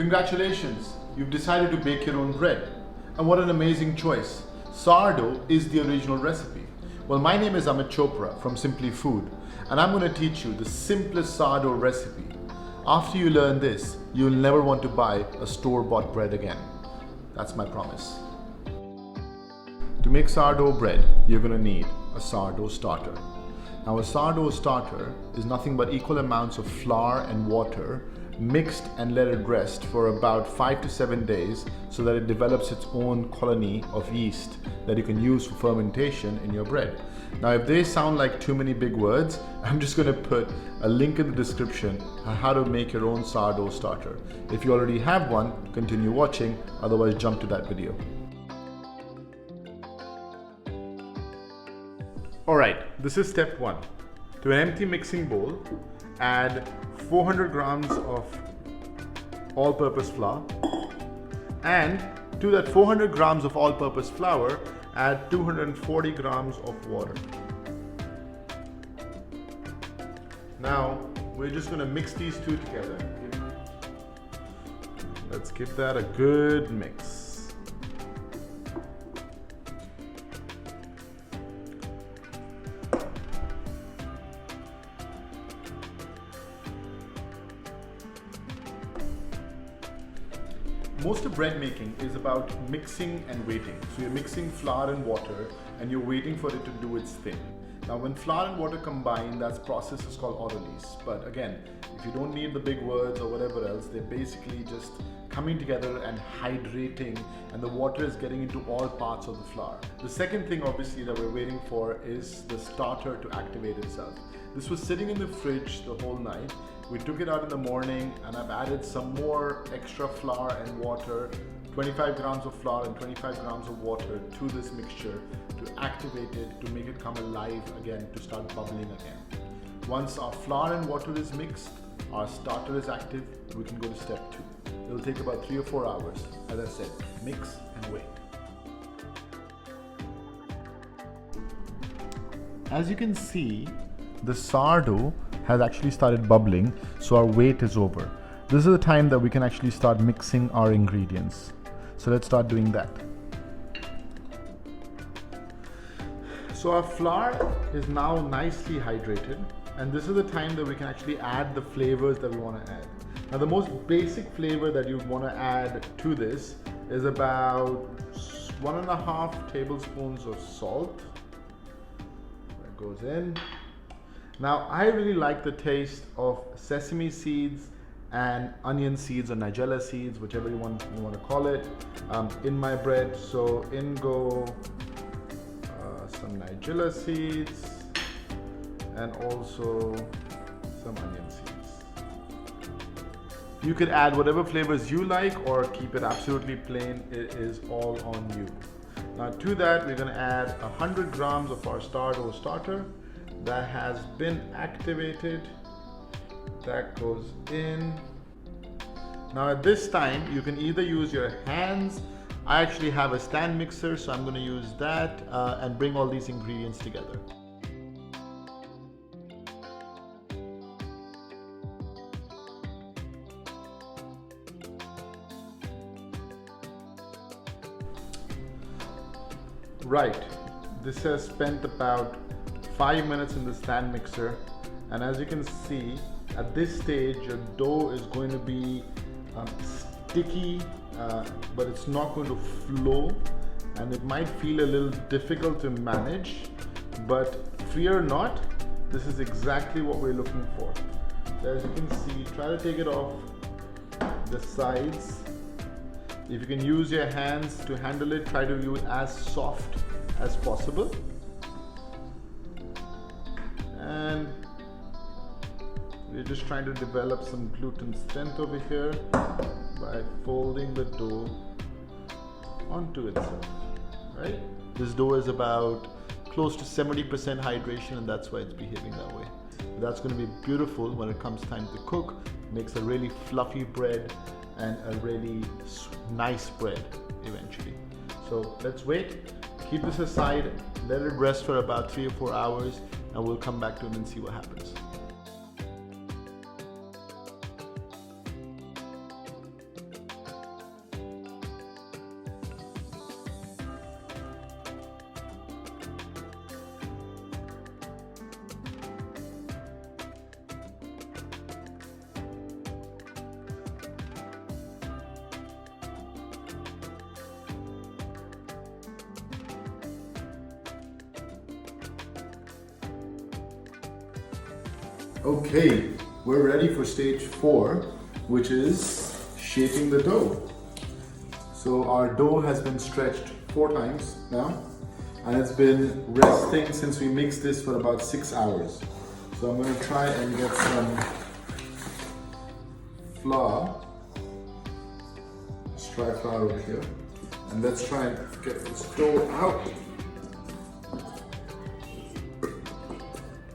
Congratulations, you've decided to bake your own bread. And what an amazing choice. Sourdough is the original recipe. Well, my name is Amit Chopra from Simply Food, and I'm going to teach you the simplest sourdough recipe. After you learn this, you'll never want to buy a store-bought bread again. That's my promise. To make sourdough bread, you're going to need a sourdough starter. Now, a sourdough starter is nothing but equal amounts of flour and water mixed and let it rest for about 5 to 7 days so that it develops its own colony of yeast that you can use for fermentation in your bread. Now, if they sound like too many big words, I'm just going to put a link in the description on how to make your own sourdough starter. If you already have one, continue watching, otherwise jump to that video. Alright, this is step 1. To an empty mixing bowl, add 400 grams of all-purpose flour, and to that 400 grams of all-purpose flour, add 240 grams of water. Now, we're just going to mix these two together. Let's give that a good mix. Most of bread making is about mixing and waiting. So you're mixing flour and water and you're waiting for it to do its thing. Now when flour and water combine, that process is called autolysis. But again, if you don't need the big words or whatever else, they're basically just coming together and hydrating, and the water is getting into all parts of the flour. The second thing obviously that we're waiting for is the starter to activate itself. This was sitting in the fridge the whole night. We took it out in the morning and I've added some more extra flour and water, 25 grams of flour and 25 grams of water to this mixture to activate it, to make it come alive again, to start bubbling again. Once our flour and water is mixed, our starter is active, we can go to step 2. It'll take about 3 or 4 hours. As I said, mix and wait. As you can see, the sourdough has actually started bubbling, so our wait is over. This is the time that we can actually start mixing our ingredients. So let's start doing that. So our flour is now nicely hydrated, and this is the time that we can actually add the flavors that we want to add. Now the most basic flavor that you want to add to this is about 1.5 tablespoons of salt. That goes in. Now, I really like the taste of sesame seeds and onion seeds or nigella seeds, whichever you want to call it, in my bread. So in go some nigella seeds and also some onion seeds. You could add whatever flavors you like or keep it absolutely plain. It is all on you. Now to that, we're going to add 100 grams of our sourdough starter. That has been activated. That goes in. Now at this time, you can either use your hands. I actually have a stand mixer, so I'm going to use that and bring all these ingredients together. Right, this has spent about 5 minutes in the stand mixer, and as you can see, at this stage your dough is going to be sticky, but it's not going to flow, and it might feel a little difficult to manage, but fear not, this is exactly what we're looking for. So as you can see, try to take it off the sides. If you can use your hands to handle it, try to do it as soft as possible. And we're just trying to develop some gluten strength over here by folding the dough onto itself, right? This dough is about close to 70% hydration, and that's why it's behaving that way. That's going to be beautiful when it comes time to cook. It makes a really fluffy bread and a really nice bread eventually. So let's wait, keep this aside, let it rest for about 3 or 4 hours, and we'll come back to it and see what happens. Okay, we're ready for stage 4, which is shaping the dough. So our dough has been stretched 4 times now, and it's been resting since we mixed this for about 6 hours. So I'm going to try and get some flour. Let's try flour over here, and let's try and get this dough out.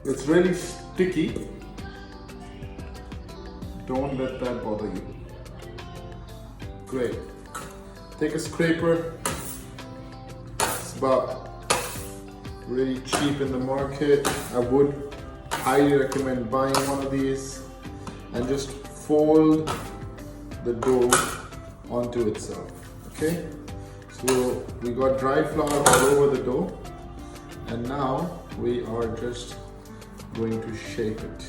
It's really sticky. Don't let that bother you. Great. Take a scraper. It's about really cheap in the market. I would highly recommend buying one of these, and just fold the dough onto itself. Okay? So we got dry flour all over the dough, and now we are just going to shape it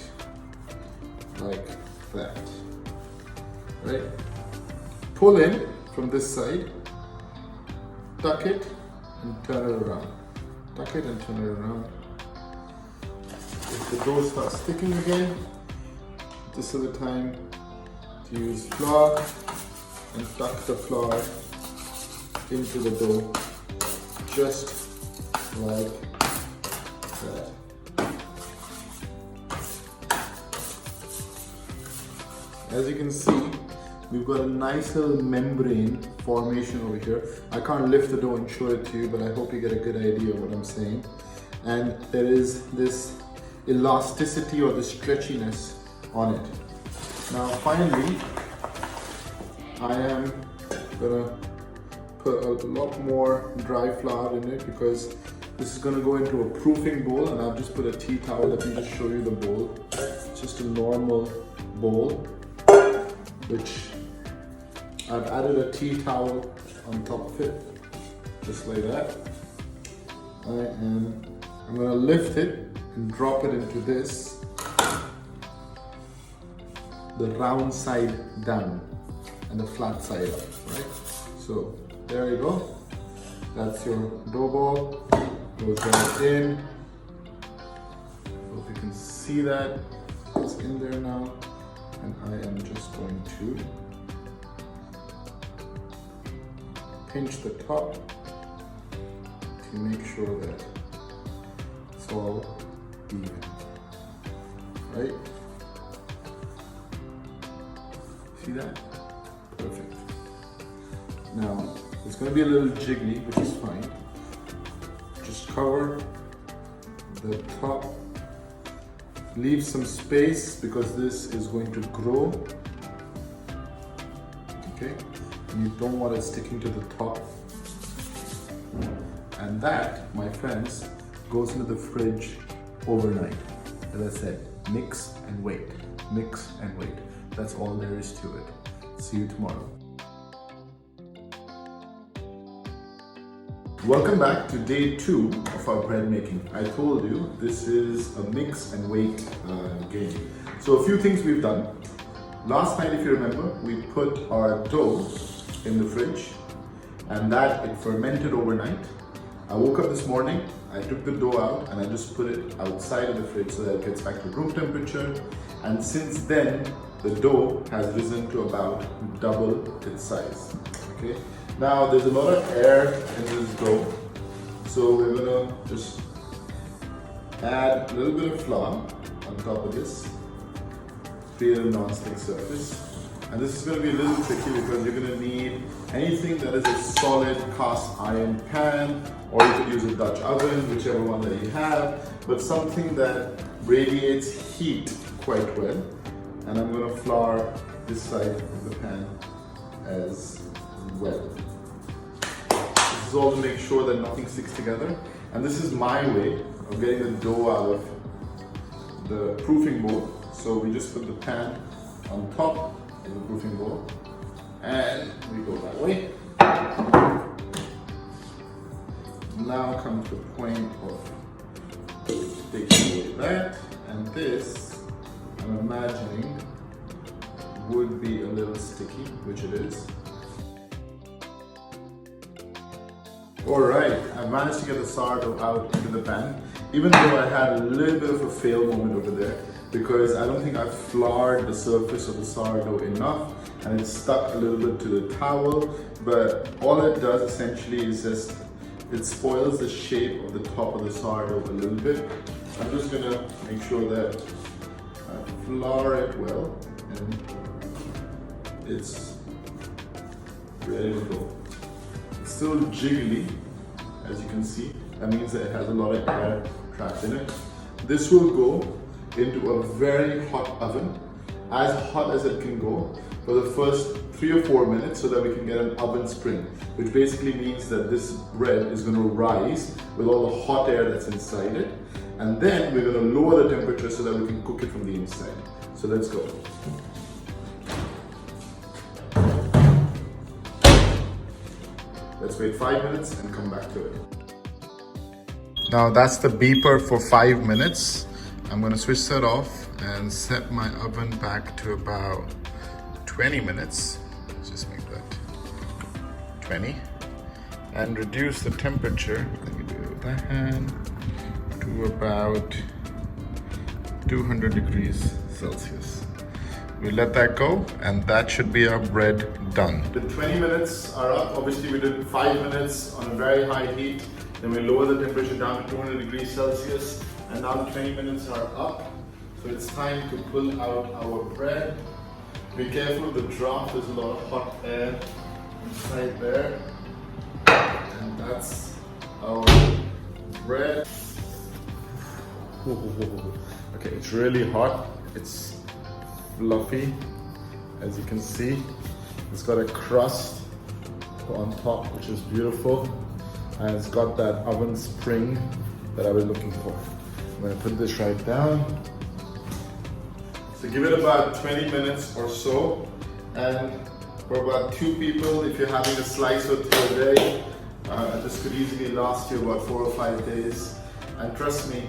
like that. Right? Pull in from this side, tuck it and turn it around. Tuck it and turn it around. If the dough starts sticking again, this is the time to use flour and tuck the flour into the dough, just like that. As you can see, we've got a nice little membrane formation over here. I can't lift the dough and show it to you, but I hope you get a good idea of what I'm saying. And there is this elasticity or the stretchiness on it. Now finally, I am gonna put a lot more dry flour in it, because this is gonna go into a proofing bowl, and I've just put a tea towel. Let me just show you the bowl. It's just a normal bowl, which I've added a tea towel on top of it, just like that. I'm gonna lift it and drop it into this, the round side down and the flat side up, right? So there you go. That's your dough ball. Goes right in. Hope you can see that. It's in there now. And I am just going to pinch the top to make sure that it's all even, right? See that? Perfect. Now, it's going to be a little jiggly, which is fine. Just cover the top. Leave some space, because this is going to grow. Okay? And you don't want it sticking to the top. And that, my friends, goes into the fridge overnight. As I said, mix and wait. Mix and wait. That's all there is to it. See you tomorrow. Welcome back to day 2 of our bread making. I told you this is a mix and wait game. So a few things we've done. Last night, if you remember, we put our dough in the fridge, and that it fermented overnight. I woke up this morning, I took the dough out and I just put it outside of the fridge so that it gets back to room temperature. And since then, the dough has risen to about double its size. Okay. Now there's a lot of air in this dough, so we're gonna just add a little bit of flour on top of this, create a non-stick surface. And this is gonna be a little tricky, because you're gonna need anything that is a solid cast iron pan, or you could use a Dutch oven, whichever one that you have, but something that radiates heat quite well. And I'm gonna flour this side of the pan as well. This is all to make sure that nothing sticks together. And this is my way of getting the dough out of the proofing bowl. So we just put the pan on top of the proofing bowl, and we go that way. Now comes the point of taking away that, and this, I'm imagining, would be a little sticky, which it is. Alright, I managed to get the sourdough out into the pan, even though I had a little bit of a fail moment over there. because I don't think I've floured the surface of the sourdough enough and it's stuck a little bit to the towel, but all it does essentially is just, it spoils the shape of the top of the sourdough a little bit. I'm just gonna make sure that I flour it well and it's ready to go. It's still jiggly, as you can see. That means that it has a lot of air trapped in it. This will go into a very hot oven, as hot as it can go, for the first 3 or 4 minutes so that we can get an oven spring, which basically means that this bread is going to rise with all the hot air that's inside it. And then we're going to lower the temperature so that we can cook it from the inside. So let's go. Let's wait 5 minutes and come back to it. Now that's the beeper for 5 minutes. I'm going to switch that off and set my oven back to about 20 minutes. Let's just make that 20 and reduce the temperature. Let me do that to about 200 degrees Celsius. We let that go and that should be our bread done. The 20 minutes are up. Obviously we did 5 minutes on a very high heat. Then we lower the temperature down to 200 degrees Celsius. And now the 20 minutes are up. So it's time to pull out our bread. Be careful of the draft, there's a lot of hot air inside there. And that's our bread. Okay, it's really hot. It's fluffy, as you can see. It's got a crust on top, which is beautiful. And it's got that oven spring that I was looking for. I'm gonna put this right down. So give it about 20 minutes or so. And for about 2 people, if you're having a slice or 2 a day, this could easily last you about 4 or 5 days. And trust me,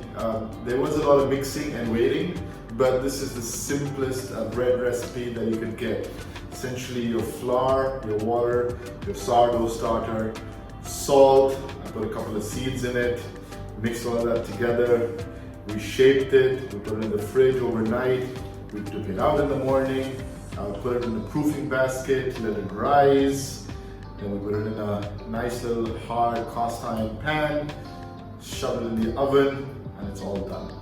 there was a lot of mixing and waiting, but this is the simplest bread recipe that you could get. Essentially your flour, your water, your sourdough starter, salt, I put a couple of seeds in it, mixed all of that together. We shaped it, we put it in the fridge overnight, we took it out in the morning, put it in the proofing basket, let it rise, then we put it in a nice little hard cast iron pan, shove it in the oven, and it's all done.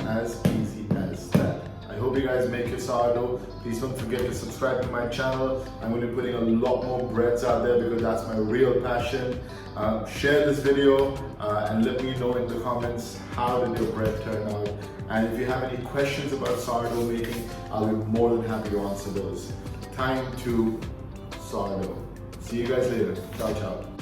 As easy as that. I hope you guys make your sourdough. Please don't forget to subscribe to my channel. I'm going to be putting a lot more breads out there because that's my real passion. Share this video and let me know in the comments how did your bread turn out. And if you have any questions about sourdough making, I'll be more than happy to answer those. Time to sourdough. See you guys later. Ciao, ciao.